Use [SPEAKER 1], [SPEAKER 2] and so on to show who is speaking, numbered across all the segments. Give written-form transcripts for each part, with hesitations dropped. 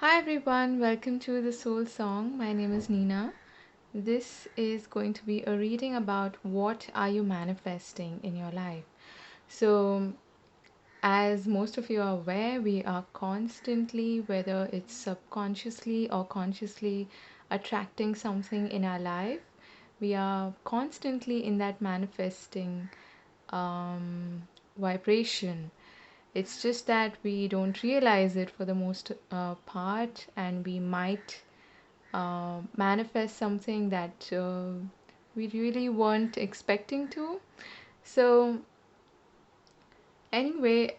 [SPEAKER 1] Hi everyone, welcome to the Soul Song. My name is Nina. This is going to be a reading about what are you manifesting in your life. So, as most of you are aware, we are constantly, whether it's subconsciously or consciously, attracting something in our life. We are constantly in that manifesting vibration. It's just that we don't realize it for the most part, and we might manifest something that we really weren't expecting to. So, anyway,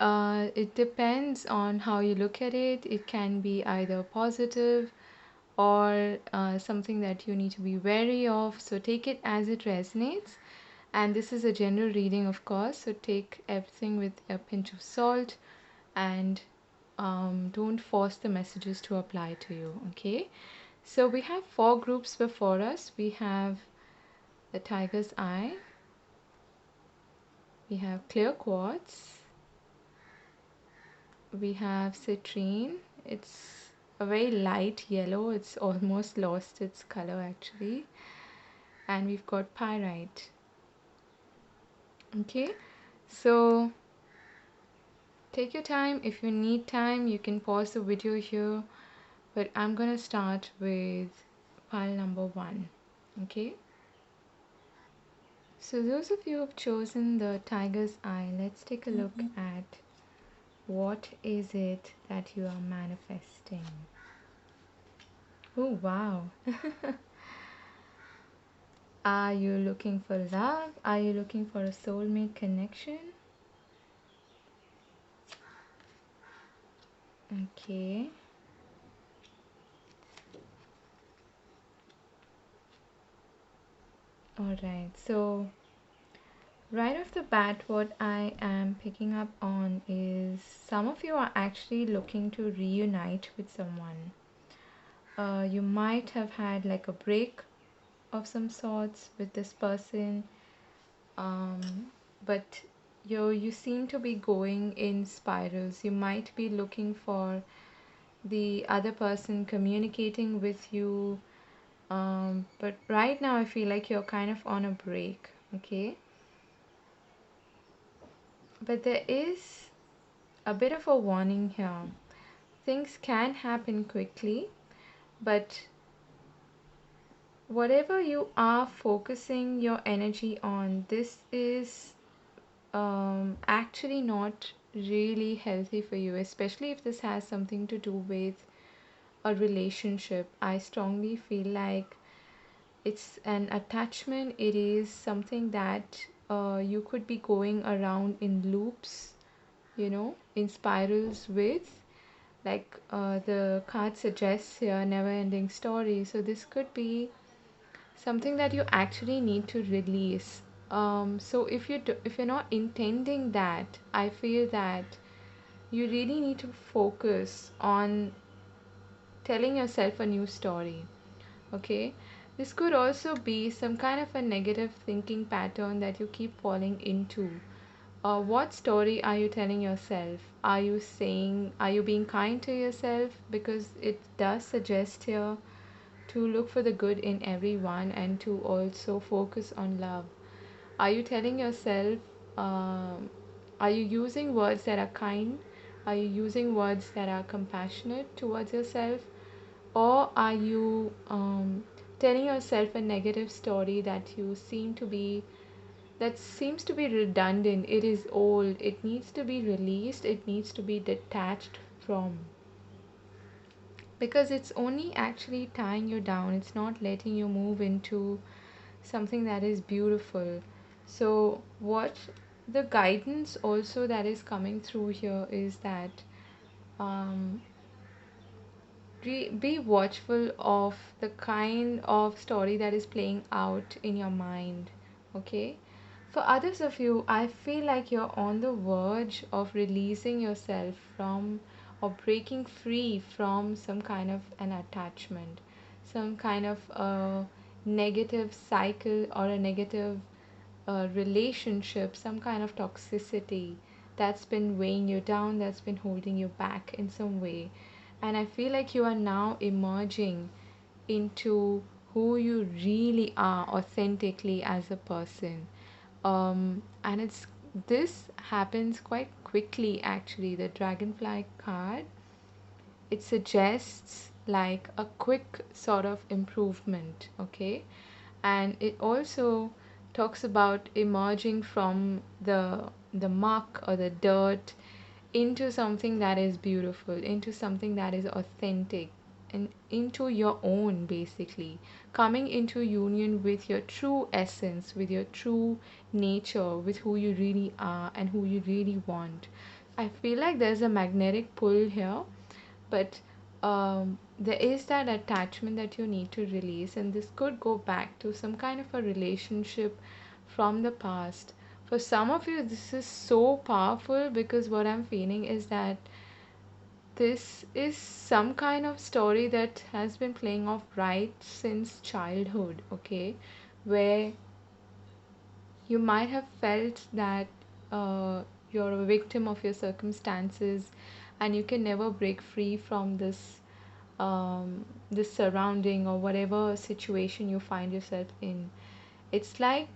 [SPEAKER 1] it depends on how you look at it. It can be either positive or something that you need to be wary of. So, take it as it resonates. And this is a general reading, of course, so take everything with a pinch of salt and don't force the messages to apply to you, okay? So we have four groups before us. We have the tiger's eye, we have clear quartz, we have citrine. It's a very light yellow, it's almost lost its color actually. And we've got pyrite. Okay, so take your time. If you need time, you can pause the video here, but I'm gonna start with pile number one. Okay, so those of you who have chosen the tiger's eye, let's take a look at what is it that you are manifesting. Oh wow. Are you looking for love? Are you looking for a soulmate connection? Okay. All right. So right off the bat, what I am picking up on is some of you are actually looking to reunite with someone. You might have had like a break of some sorts with this person, um, but you seem to be going in spirals. You might be looking for the other person communicating with you, but right now I feel like you're kind of on a break, okay? But there is a bit of a warning here. Things can happen quickly, but whatever you are focusing your energy on, this is actually not really healthy for you, especially if this has something to do with a relationship. I strongly feel like it's an attachment. It is something that you could be going around in loops, in spirals with. Like the card suggests here, never ending story. So this could be something that you actually need to release. So if you're not intending that, I feel that you really need to focus on telling yourself a new story. Okay, this could also be some kind of a negative thinking pattern that you keep falling into. What story are you telling yourself? Are you being kind to yourself? Because it does suggest here to look for the good in everyone and to also focus on love. Are you telling yourself, um, are you using words that are kind? Are you using words that are compassionate towards yourself? Or are you telling yourself a negative story that seems to be redundant? It is old, it needs to be released, it needs to be detached from, because it's only actually tying you down, it's not letting you move into something that is beautiful. So what the guidance also that is coming through here is that um, be watchful of the kind of story that is playing out in your mind, okay? For others of you, I feel like you're on the verge of releasing yourself from or breaking free from some kind of an attachment, some kind of a negative cycle or a negative relationship, some kind of toxicity that's been weighing you down, that's been holding you back in some way. And I feel like you are now emerging into who you really are authentically as a person. And it's this happens quite quickly actually. The dragonfly card, it suggests like a quick sort of improvement, okay? And it also talks about emerging from the muck or the dirt into something that is beautiful, into something that is authentic, and into your own, basically coming into union with your true essence, with your true nature, with who you really are and who you really want. I feel like there's a magnetic pull here, but there is that attachment that you need to release, and this could go back to some kind of a relationship from the past. For some of you, this is so powerful because what I'm feeling is that this is some kind of story that has been playing off right since childhood, okay? Where you might have felt that you're a victim of your circumstances and you can never break free from this surrounding or whatever situation you find yourself in. It's like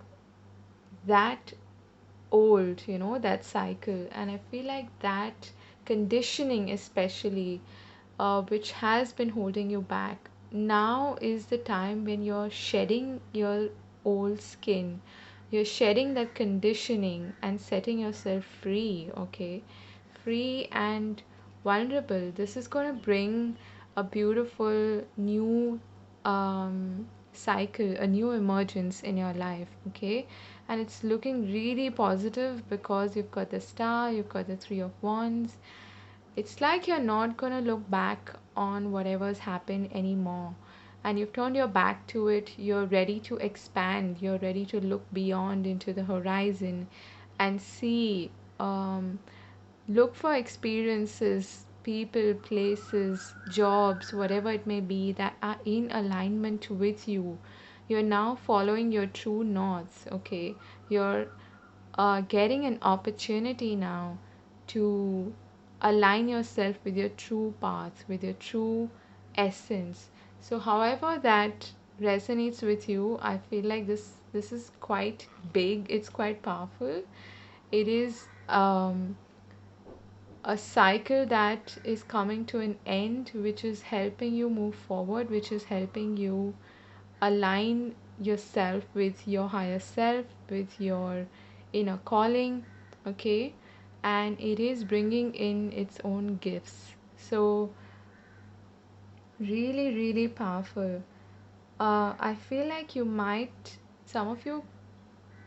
[SPEAKER 1] that old, that cycle. And I feel like that conditioning, especially, which has been holding you back, now is the time when you're shedding your old skin. You're shedding that conditioning and setting yourself free, okay? Free and vulnerable. This is going to bring a beautiful new cycle, a new emergence in your life, okay? And it's looking really positive because you've got the star, you've got the three of wands. It's like you're not going to look back on whatever's happened anymore. And you've turned your back to it. You're ready to expand. You're ready to look beyond into the horizon and see, um, look for experiences, people, places, jobs, whatever it may be, that are in alignment with you. You're now following your true north, okay? You're getting an opportunity now to align yourself with your true path, with your true essence. So, however that resonates with you, I feel like this is quite big. It's quite powerful. It is a cycle that is coming to an end, which is helping you move forward, which is helping you align yourself with your higher self, with your inner calling, okay? And it is bringing in its own gifts. So, really, really powerful. I feel like some of you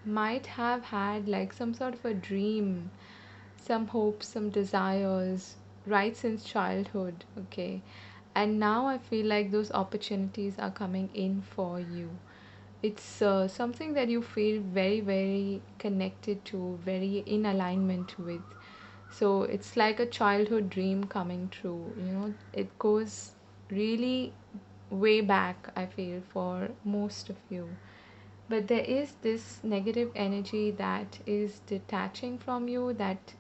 [SPEAKER 1] might have had like some sort of a dream, some hopes, some desires right since childhood, okay? And now I feel like those opportunities are coming in for you. It's something that you feel very, very connected to, very in alignment with. So it's like a childhood dream coming true. It goes really way back, I feel, for most of you. But there is this negative energy that is detaching from you, that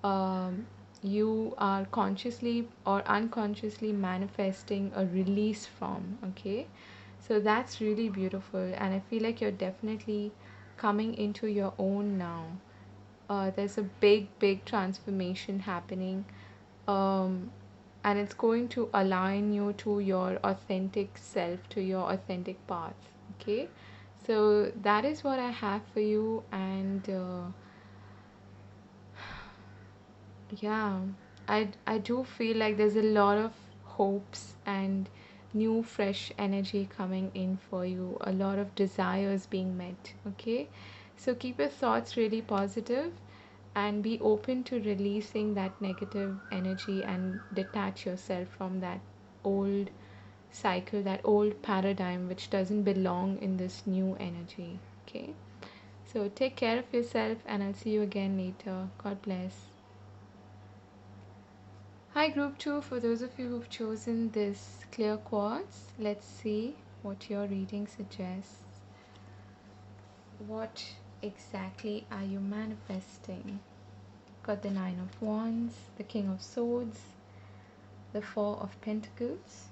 [SPEAKER 1] um, you are consciously or unconsciously manifesting a release from, okay? So that's really beautiful, and I feel like you're definitely coming into your own now. There's a big, big transformation happening, um, and it's going to align you to your authentic self, to your authentic path, okay? So that is what I have for you, and yeah, I do feel like there's a lot of hopes and new fresh energy coming in for you, a lot of desires being met, okay? So keep your thoughts really positive and be open to releasing that negative energy and detach yourself from that old cycle, that old paradigm which doesn't belong in this new energy, okay? So take care of yourself and I'll see you again later. God bless. Hi, Group 2. For those of you who've chosen this clear quartz, let's see what your reading suggests. What exactly are you manifesting? Got the Nine of Wands, the King of Swords, the Four of Pentacles.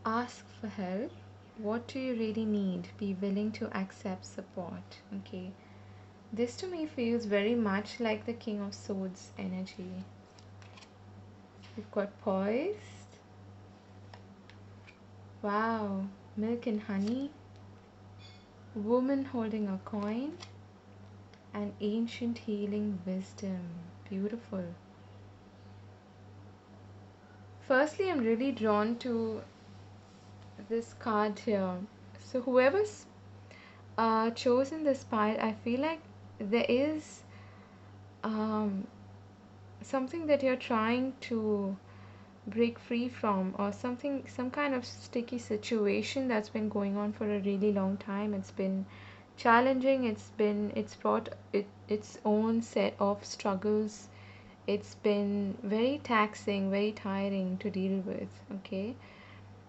[SPEAKER 1] Ask for help. What do you really need? Be willing to accept support. Okay. This to me feels very much like the King of Swords energy. We've got poised. Wow. Milk and honey. Woman holding a coin. And ancient healing wisdom. Beautiful. Firstly, I'm really drawn to this card here. So whoever's chosen this pile, I feel like there is um, something that you're trying to break free from, or something, some kind of sticky situation that's been going on for a really long time. It's been challenging. It's brought its own set of struggles. It's been very taxing, very tiring to deal with. Okay.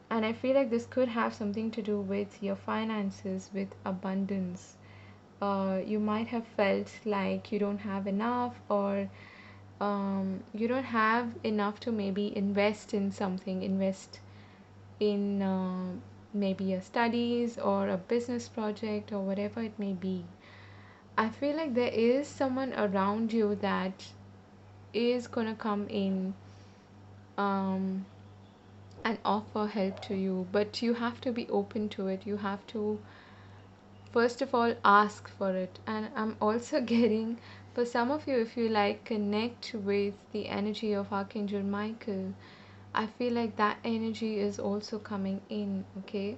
[SPEAKER 1] And I feel like this could have something to do with your finances, with abundance. You might have felt like you don't have enough, or you don't have enough to maybe invest in something, invest in maybe your studies or a business project or whatever it may be. I feel like there is someone around you that is gonna come in um, and offer help to you, but you have to be open to it. You have to first of all ask for it. And I'm also getting, for some of you, if you like connect with the energy of Archangel Michael, I feel like that energy is also coming in. Okay.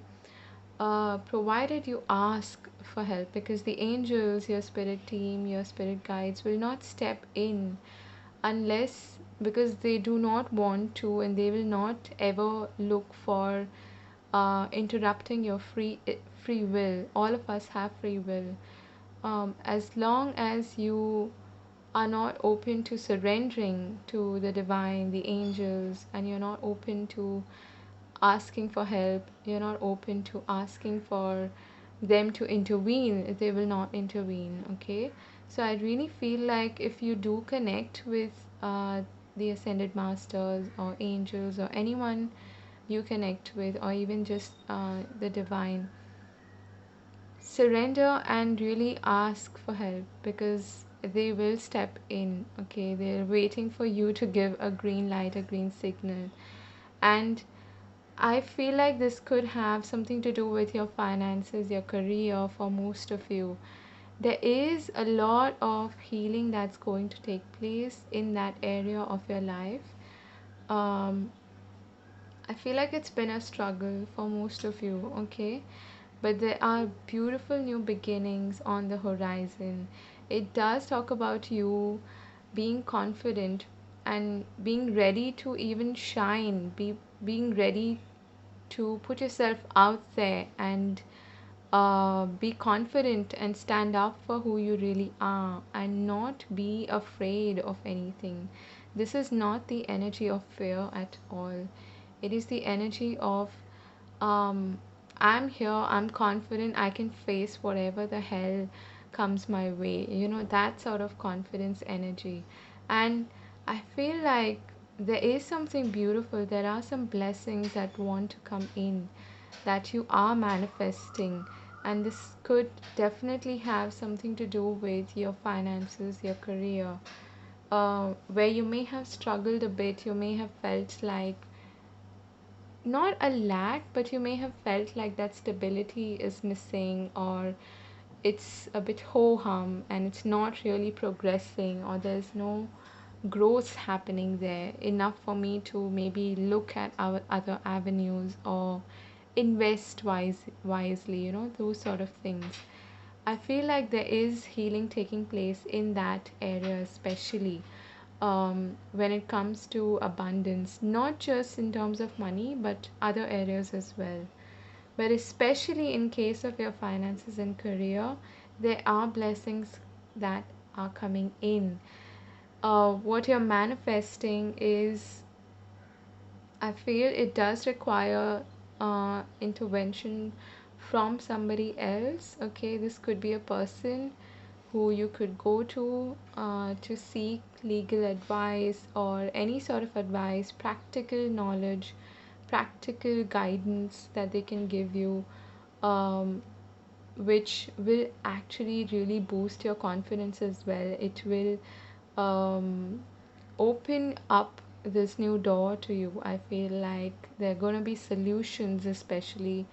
[SPEAKER 1] Provided you ask for help, because the angels, your spirit team, your spirit guides will not step in unless, because they do not want to, and they will not ever look for interrupting your free will. All of us have free will. As long as you are not open to surrendering to the divine, the angels, and you're not open to asking for help, you're not open to asking for them to intervene, they will not intervene. Okay. So I really feel like if you do connect with the ascended masters or angels or anyone you connect with, or even just the divine, surrender and really ask for help, because they will step in. Okay. They're waiting for you to give a green light, a green signal. And I feel like this could have something to do with your finances, your career, for most of you. There is a lot of healing that's going to take place in that area of your life. um, I feel like it's been a struggle for most of you. Okay. But there are beautiful new beginnings on the horizon. It does talk about you being confident and being ready to even shine, being ready to put yourself out there and be confident and stand up for who you really are and not be afraid of anything. This is not the energy of fear at all. It is the energy of um, I'm here, I'm confident, I can face whatever the hell comes my way. That sort of confidence energy. And I feel like there is something beautiful, there are some blessings that want to come in, that you are manifesting. And this could definitely have something to do with your finances, your career, where you may have struggled a bit, you may have felt like not a lack, but you may have felt like that stability is missing, or it's a bit ho hum and it's not really progressing, or there's no growth happening there enough for me to maybe look at our other avenues or invest wisely, those sort of things. I feel like there is healing taking place in that area, especially when it comes to abundance, not just in terms of money, but other areas as well. But especially in case of your finances and career, there are blessings that are coming in. What you're manifesting is, I feel it does require intervention from somebody else. Okay, this could be a person who you could go to seek legal advice or any sort of advice, practical knowledge, practical guidance that they can give you, um, which will actually really boost your confidence as well. It will open up this new door to you. I feel like there are going to be solutions, especially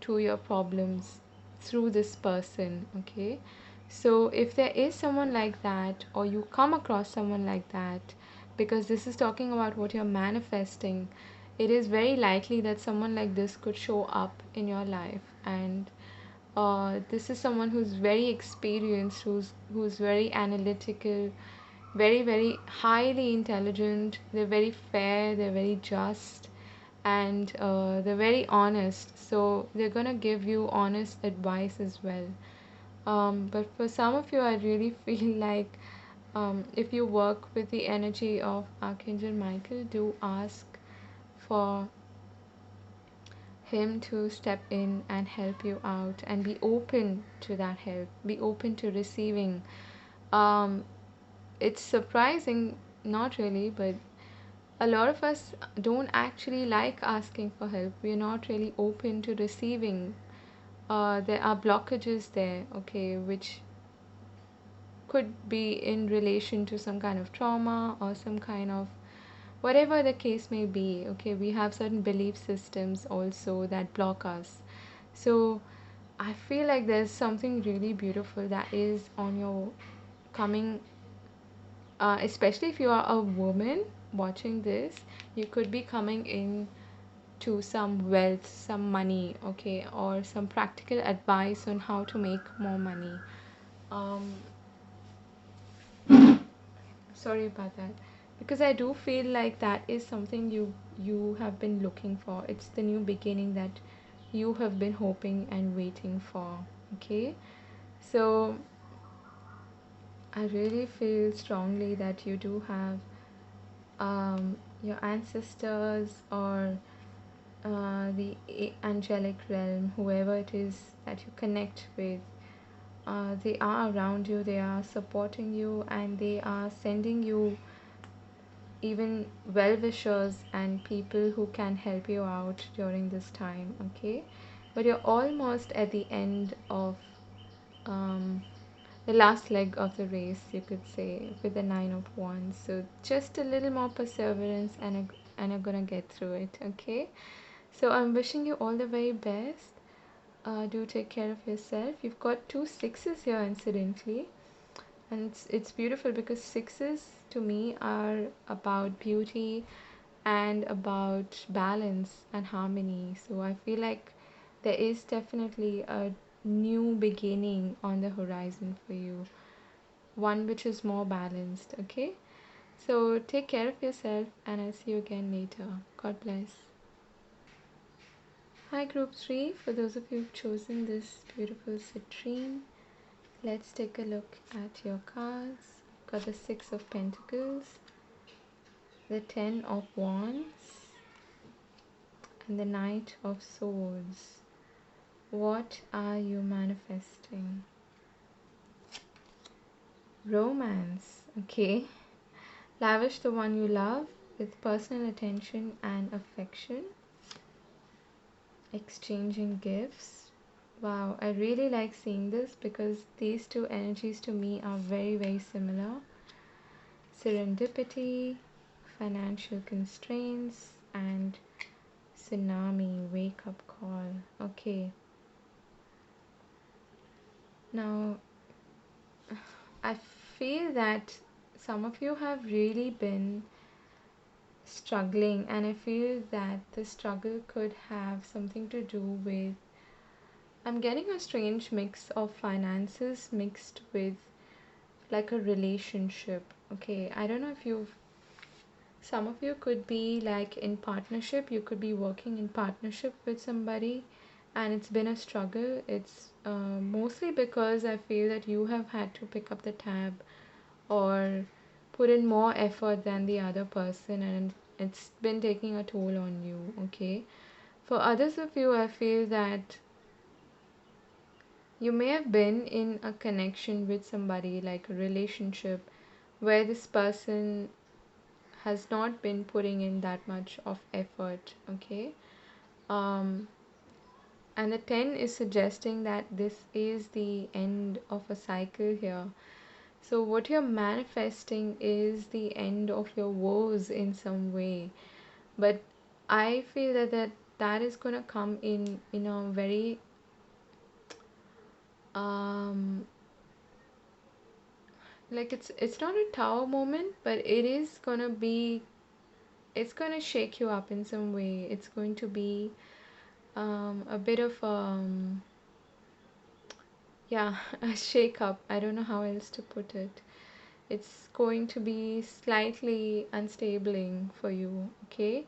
[SPEAKER 1] to your problems through this person. Okay, so if there is someone like that, or you come across someone like that, because this is talking about what you're manifesting, it is very likely that someone like this could show up in your life. And this is someone who's very experienced, who's very analytical, very very highly intelligent. They're very fair, they're very just, and they're very honest, so they're gonna give you honest advice as well. But for some of you, I really feel like, if you work with the energy of Archangel Michael, do ask for him to step in and help you out, and be open to that help, be open to receiving. um, it's surprising, not really, but a lot of us don't actually like asking for help. We're not really open to receiving. There are blockages there, okay, which could be in relation to some kind of trauma or some kind of whatever the case may be. Okay, we have certain belief systems also that block us. So I feel like there's something really beautiful that is on your coming, especially if you are a woman watching this. You could be coming in to some wealth, some money, okay, or some practical advice on how to make more money. um Sorry about that, because I do feel like that is something you have been looking for. It's the new beginning that you have been hoping and waiting for. Okay, so I really feel strongly that you do have your ancestors, or the angelic realm, whoever it is that you connect with. They are around you, they are supporting you, and they are sending you even well wishers and people who can help you out during this time. Okay, but you're almost at the end of um, the last leg of the race, you could say, with the Nine of Wands. So just a little more perseverance, and you're gonna get through it. Okay, so I'm wishing you all the very best. Do take care of yourself. You've got two sixes here, incidentally, and it's beautiful because sixes to me are about beauty and about balance and harmony. So I feel like there is definitely a new beginning on the horizon for you, one which is more balanced. Okay, so take care of yourself, and I'll see you again later. God bless. Hi, group 3. For those of you who've chosen this beautiful citrine, let's take a look at your cards. Got the Six of Pentacles, the Ten of Wands, and the Knight of Swords. What are you manifesting? Romance. Okay. Lavish the one you love with personal attention and affection. Exchanging gifts. Wow, I really like seeing this because these two energies to me are very, very similar. Serendipity, financial constraints, and tsunami wake up call. Okay, now I feel that some of you have really been struggling, and I feel that the struggle could have something to do with, I'm getting a strange mix of finances mixed with like a relationship. Okay, I don't know if you've, some of you could be like in partnership, you could be working in partnership with somebody, and it's been a struggle. It's mostly because I feel that you have had to pick up the tab or put in more effort than the other person, and it's been taking a toll on you. Okay, for others of you, I feel that You may have been in a connection with somebody, like a relationship, where this person has not been putting in that much of effort, okay? Um, and the 10 is suggesting that this is the end of a cycle here. So, what you're manifesting is the end of your woes in some way. But I feel that is gonna come in a very um like it's not a tower moment, but it's gonna shake you up in some way. It's going to be a bit of yeah, a shake up. I don't know how else to put it. It's going to be slightly unstabling for you, okay?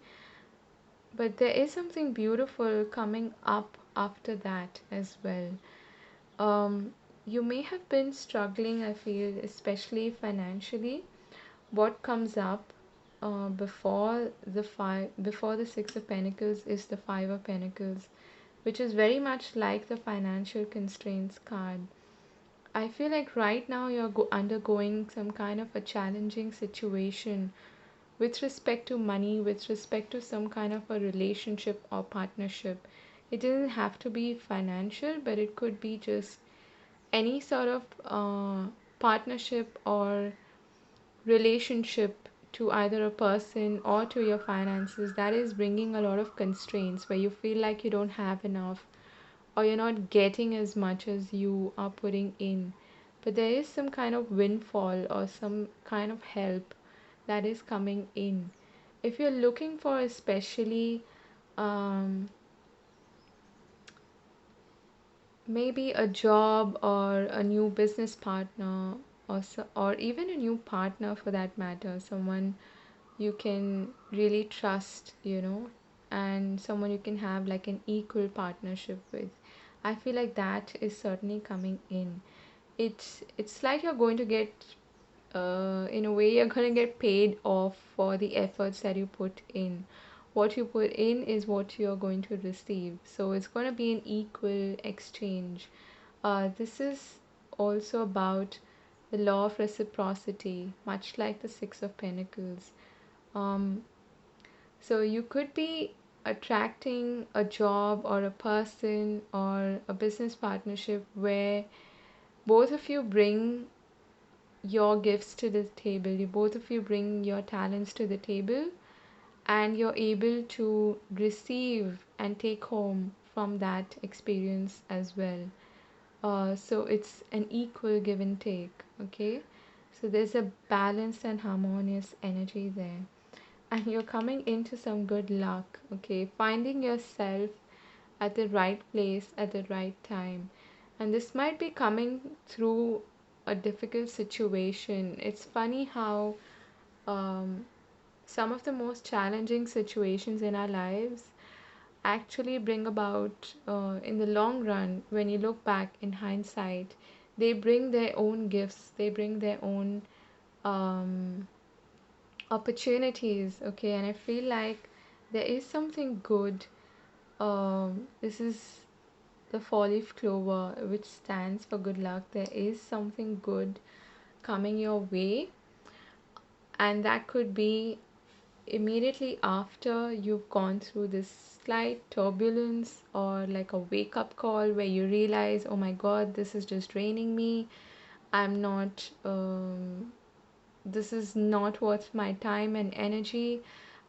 [SPEAKER 1] But there is something beautiful coming up after that as well. Um, you may have been struggling, I feel, especially financially. What comes up before the Six of Pentacles is the Five of Pentacles, which is very much like the financial constraints card. I feel like right now you're undergoing some kind of a challenging situation with respect to money, with respect to some kind of a relationship or partnership. It doesn't have to be financial, but it could be just any sort of partnership or relationship to either a person or to your finances that is bringing a lot of constraints where you feel like you don't have enough or you're not getting as much as you are putting in. But there is some kind of windfall or some kind of help that is coming in. If you're looking for especially um, maybe a job or a new business partner or even a new partner for that matter, someone you can really trust, and someone you can have like an equal partnership with. I feel like that is certainly coming in. It's like you're going to get in a way you're going to get paid off for the efforts that you put in. What you put in is what you're going to receive, so it's going to be an equal exchange. This is also about the law of reciprocity, much like the Six of Pentacles. um, so you could be attracting a job or a person or a business partnership where both of you bring your gifts to the table. You both of you bring your talents to the table, and you're able to receive and take home from that experience as well. So it's an equal give and take, okay? So there's a balanced and harmonious energy there. And you're coming into some good luck, okay? Finding yourself at the right place at the right time. And this might be coming through a difficult situation. It's funny how um, some of the most challenging situations in our lives actually bring about, in the long run, when you look back in hindsight, they bring their own gifts, they bring their own um, opportunities, okay? And I feel like there is something good. This is the four leaf clover, which stands for good luck. There is something good coming your way, and that could be immediately after you've gone through this slight turbulence or like a wake up call where you realize, oh my god, this is just draining me. I'm not, this is not worth my time and energy.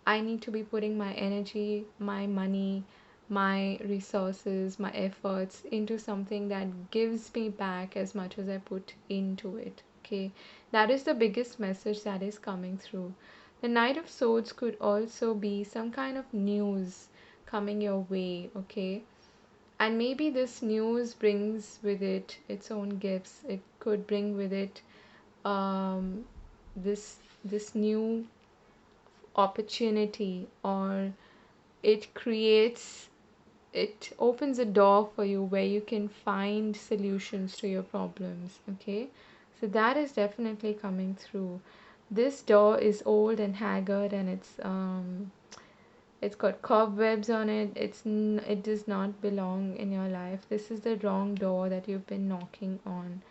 [SPEAKER 1] I need to be putting my energy, my money, my resources, my efforts into something that gives me back as much as I put into it. Okay, that is the biggest message that is coming through. The Knight of Swords could also be some kind of news coming your way, okay? And maybe this news brings with it its own gifts. It could bring with it um, this new opportunity, or it opens a door for you where you can find solutions to your problems, okay? So that is definitely coming through. This door is old and haggard, and It's got cobwebs on it. It does not belong in your life. This is the wrong door that you've been knocking on.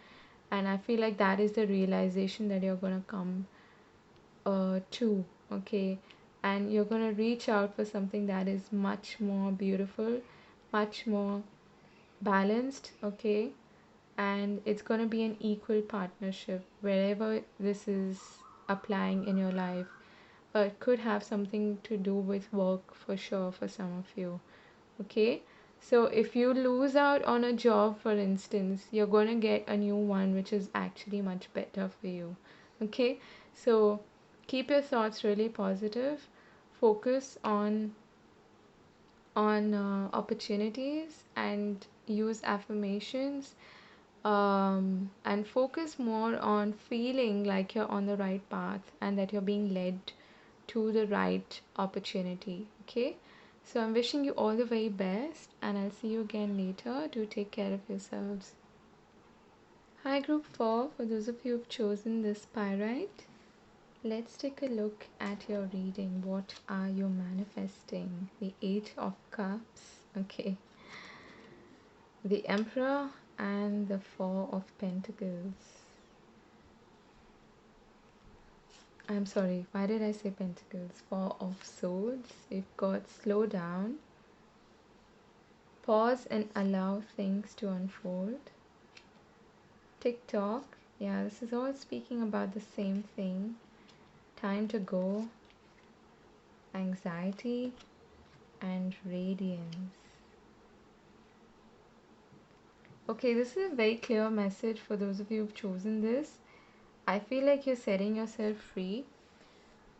[SPEAKER 1] And I feel like that is the realization that you're going to come to, okay? And you're going to reach out for something that is much more beautiful, much more balanced, okay? And it's going to be an equal partnership wherever this is applying in your life. It could have something to do with work for sure for some of you, okay? So if you lose out on a job, for instance, you're going to get a new one which is actually much better for you, okay? So keep your thoughts really positive. Focus on opportunities and use affirmations, and focus more on feeling like you're on the right path and that you're being led to the right opportunity, okay? So I'm wishing you all the very best, and I'll see you again later. Do take care of yourselves. Hi, group 4. For those of you who've chosen this pyrite, let's take a look at your reading. What are you manifesting? The Eight of Cups, okay, the Emperor, and the Four of Pentacles. I'm sorry, why did I say Pentacles? Four of Swords. We've got slow down, pause and allow things to unfold. TikTok, yeah, this is all speaking about the same thing. Time to go, anxiety, and radiance. Okay, this is a very clear message for those of you who've chosen this. I feel like you're setting yourself free.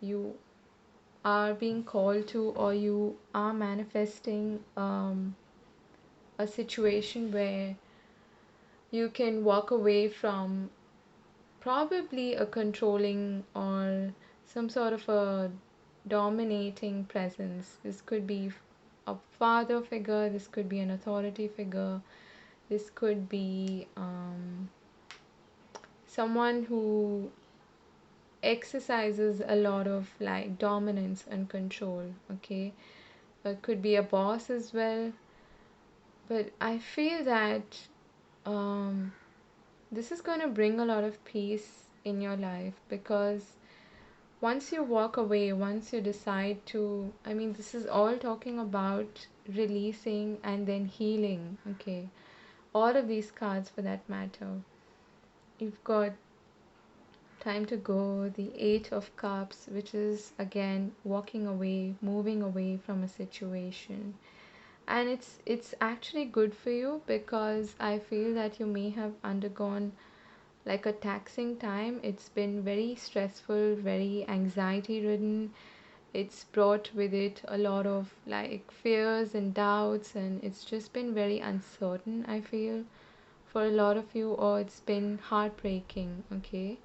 [SPEAKER 1] You are being called to, or you are manifesting a situation where you can walk away from probably a controlling or some sort of a dominating presence. This could be a father figure, this could be an authority figure, this could be someone who exercises a lot of like dominance and control, okay? It could be a boss as well. But I feel that um, this is going to bring a lot of peace in your life, because once you walk away, once you decide to, I mean, this is all talking about releasing and then healing, okay? All of these cards for that matter. You've got time to go, the Eight of Cups, which is again walking away, moving away from a situation. And it's actually good for you, because I feel that you may have undergone like a taxing time. It's been very stressful, very anxiety ridden. It's brought with it a lot of like fears and doubts, and it's just been very uncertain, I feel, for a lot of you, or it's been heartbreaking, okay?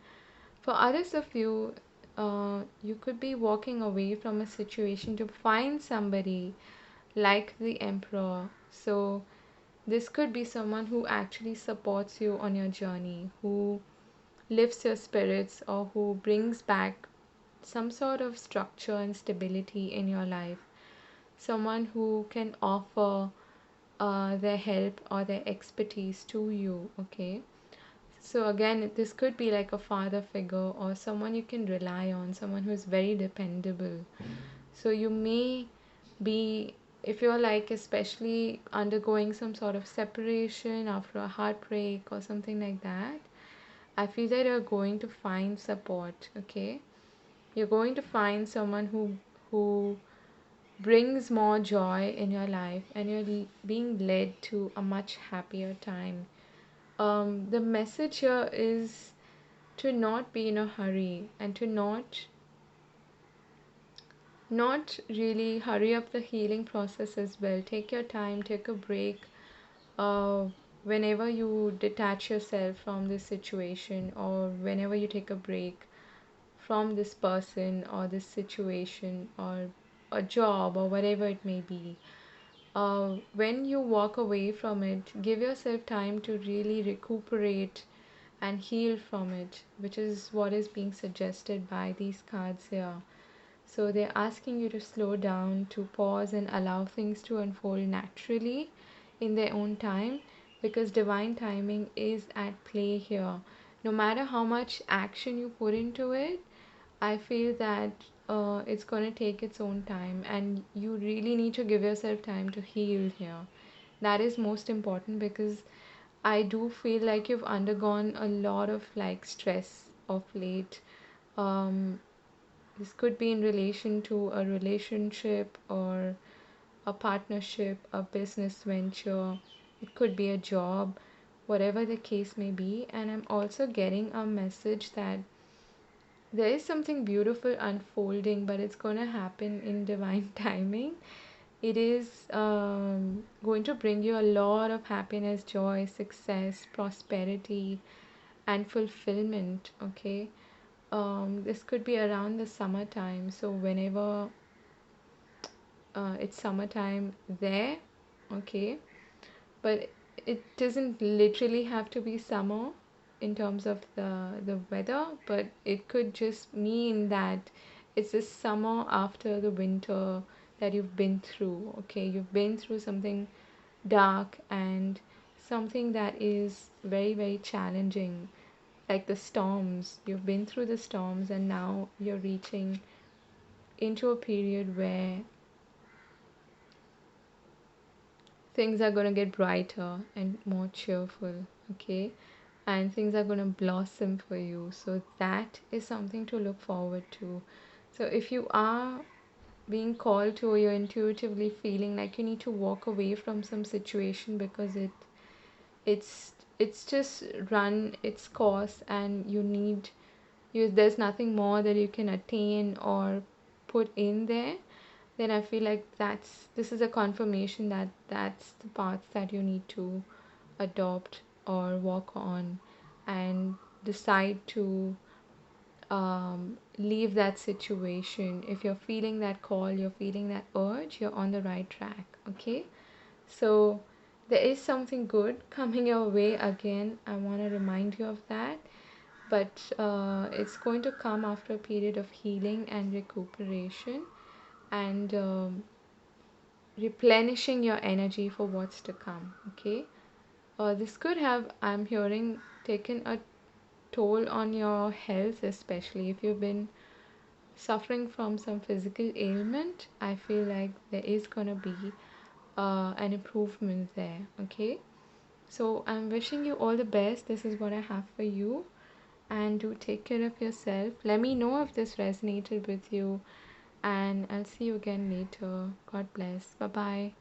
[SPEAKER 1] For others of you, you could be walking away from a situation to find somebody like the Emperor. So this could be someone who actually supports you on your journey, who lifts your spirits, or who brings back some sort of structure and stability in your life. Someone who can offer their help or their expertise to you, okay? So again, this could be like a father figure or someone you can rely on, someone who is very dependable. So you may be, if you're like especially undergoing some sort of separation after a heartbreak or something like that, I feel that you're going to find support, okay? You're going to find someone who brings more joy in your life, and you're being led to a much happier time. The message here is to not be in a hurry, and to not really hurry up the healing process as well. Take your time, take a break. Uh, Whenever you detach yourself from this situation, or whenever you take a break from this person or this situation or a job or whatever it may be, when you walk away from it, give yourself time to really recuperate and heal from it, which is what is being suggested by these cards here. So they're asking you to slow down, to pause and allow things to unfold naturally in their own time, because divine timing is at play here. No matter how much action you put into it, I feel that it's going to take its own time, and you really need to give yourself time to heal here. That is most important, because I do feel like you've undergone a lot of like stress of late. Um, this could be in relation to a relationship or a partnership, a business venture. It could be a job, whatever the case may be. And I'm also getting a message that there is something beautiful unfolding, but it's going to happen in divine timing. It is going to bring you a lot of happiness, joy, success, prosperity, and fulfillment. Okay. This could be around the summertime. So, whenever it's summertime there, okay, but it doesn't literally have to be summer in terms of the weather, but it could just mean that it's the summer after the winter that you've been through. Okay, you've been through something dark and something that is very, very challenging, like the storms. You've been through the storms, and now you're reaching into a period where things are going to get brighter and more cheerful, okay? And things are going to blossom for you. So that is something to look forward to. So if you are being called to, or you're intuitively feeling like you need to walk away from some situation because it's just run its course, and there's nothing more that you can attain or put in there, then I feel like this is a confirmation that that's the path that you need to adopt or walk on, and decide to leave that situation. If you're feeling that call, you're feeling that urge, you're on the right track. Okay, so there is something good coming your way again. I want to remind you of that, but it's going to come after a period of healing and recuperation, and replenishing your energy for what's to come. Okay, this could have, I'm hearing, taken a toll on your health, especially if you've been suffering from some physical ailment. I feel like there is going to be an improvement there. Okay, so I'm wishing you all the best. This is what I have for you, and do take care of yourself. Let me know if this resonated with you, and I'll see you again later. God bless. Bye bye.